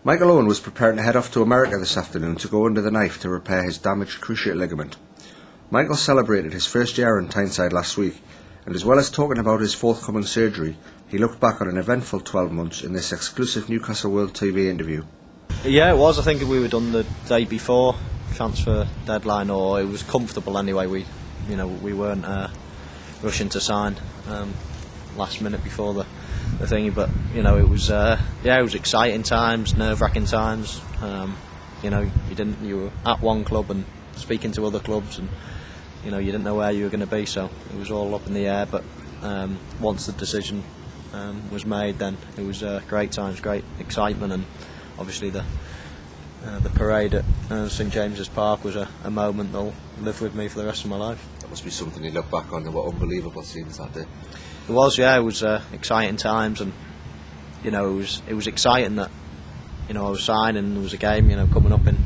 Michael Owen was preparing to head off to America this afternoon to go under the knife to repair his damaged cruciate ligament. Michael celebrated his first year in Tyneside last week, and as well as talking about his forthcoming surgery, he looked back on an eventful 12 months in this exclusive Newcastle World TV interview. Yeah, it was. I think we were done the day before transfer deadline, or it was comfortable anyway. We weren't rushing to sign last minute before the thingy, but it was exciting times, nerve-wracking times. You were at one club and speaking to other clubs, and you didn't know where you were going to be, so it was all up in the air. But once the decision was made, then it was great times, great excitement, and obviously the parade at St James's Park was a moment that'll live with me for the rest of my life. That must be something you look back on, and what unbelievable scenes that day. It was, yeah. It was exciting times, and it was exciting that I was signing. There was a game coming up in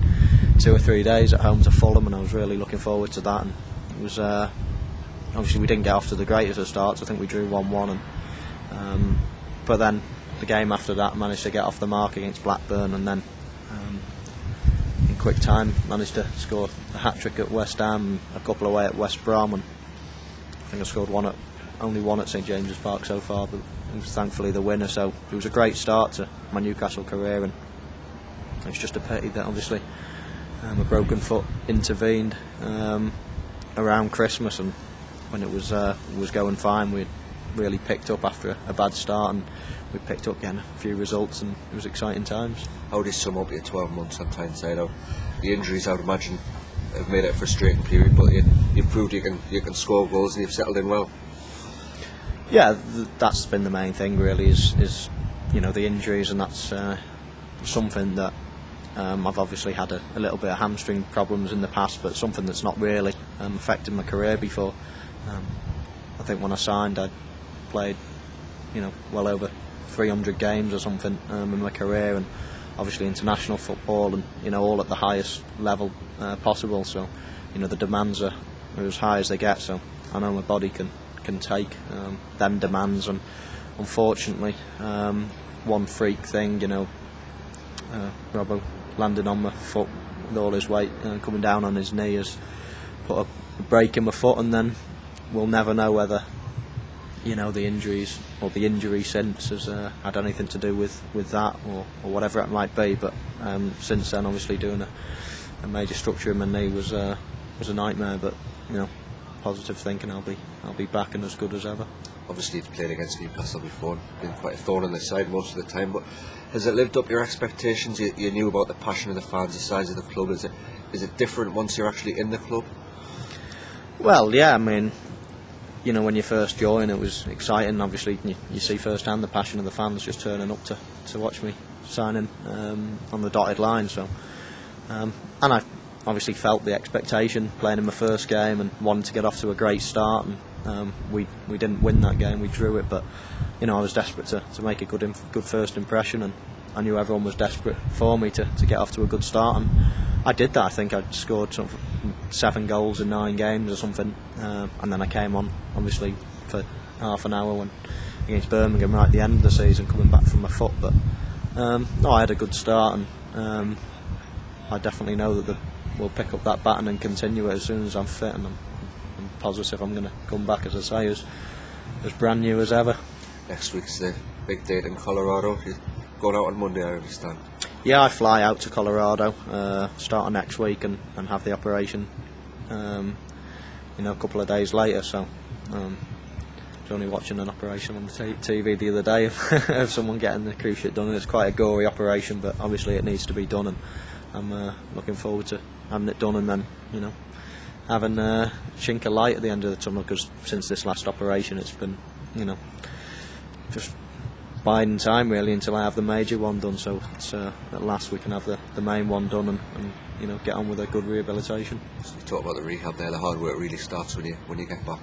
2 or 3 days at home to Fulham, and I was really looking forward to that. And it was obviously we didn't get off to the greatest of starts. I think we drew 1-1, and but then the game after that, I managed to get off the mark against Blackburn, and then in quick time managed to score a hat-trick at West Ham, a couple away at West Brom, and I think I scored only one at St James's Park so far, but it was thankfully the winner. So it was a great start to my Newcastle career, and it's just a pity that obviously a broken foot intervened around Christmas, and when it was going fine, we really picked up after a bad start, and we picked up again a few results, and it was exciting times. How did you sum up your 12 months on Tyneside? The injuries, I would imagine, have made it a frustrating period, but you've proved you can score goals, and you've settled in well. Yeah, that's been the main thing really, is the injuries, and that's something that I've obviously had a little bit of hamstring problems in the past, but something that's not really affected my career before. I think when I signed, I'd played well over 300 games or something in my career, and obviously international football, and all at the highest level possible. So the demands are as high as they get. So I know my body can take them demands, and unfortunately one freak thing, Robbo landing on my foot with all his weight coming down on his knee has put a break in my foot, and then we'll never know whether the injuries or the injury since has had anything to do with that or whatever it might be. But since then, obviously doing a major structure in my knee was a nightmare, but positive thinking, I'll be back and as good as ever. Obviously you've played against Newcastle before, been quite a thorn in the side most of the time, but has it lived up your expectations? You knew about the passion of the fans, the size of the club. Is it different once you're actually in the club? Well, yeah, I mean, when you first join, it was exciting. Obviously you see firsthand the passion of the fans just turning up to watch me signing on the dotted line. So and I obviously felt the expectation playing in my first game and wanted to get off to a great start, and we didn't win that game, we drew it, but I was desperate to make a good first impression, and I knew everyone was desperate for me to get off to a good start, and I did that. I think I'd scored 7 goals in 9 games or something, and then I came on obviously for half an hour against Birmingham right at the end of the season, coming back from my foot, but I had a good start, and I definitely know that we'll pick up that baton and continue it as soon as I'm fit, and I'm positive I'm going to come back, as I say, as brand new as ever. Next week's the big date in Colorado. You're going out on Monday, I understand. Yeah, I fly out to Colorado starting next week, and have the operation a couple of days later. So I was only watching an operation on the TV the other day of someone getting the cruciate done, and it's quite a gory operation, but obviously it needs to be done, and I'm looking forward to having it done, and then having a chink of light at the end of the tunnel, because since this last operation it's been just biding time really until I have the major one done, so it's, at last we can have the main one done, and get on with a good rehabilitation. So you talk about the rehab there, the hard work really starts when you get back.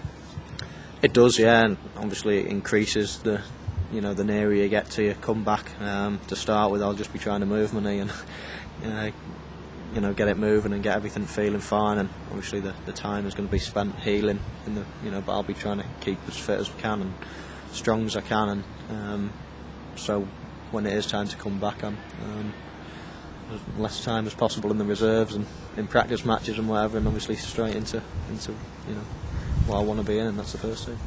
It does, yeah, and obviously it increases the nearer you get to your comeback. To start with, I'll just be trying to move my knee and get it moving and get everything feeling fine, and obviously the time is going to be spent healing but I'll be trying to keep as fit as I can and strong as I can, and so when it is time to come back, I'm as less time as possible in the reserves and in practice matches and whatever, and obviously straight into what I want to be in, and that's the first thing.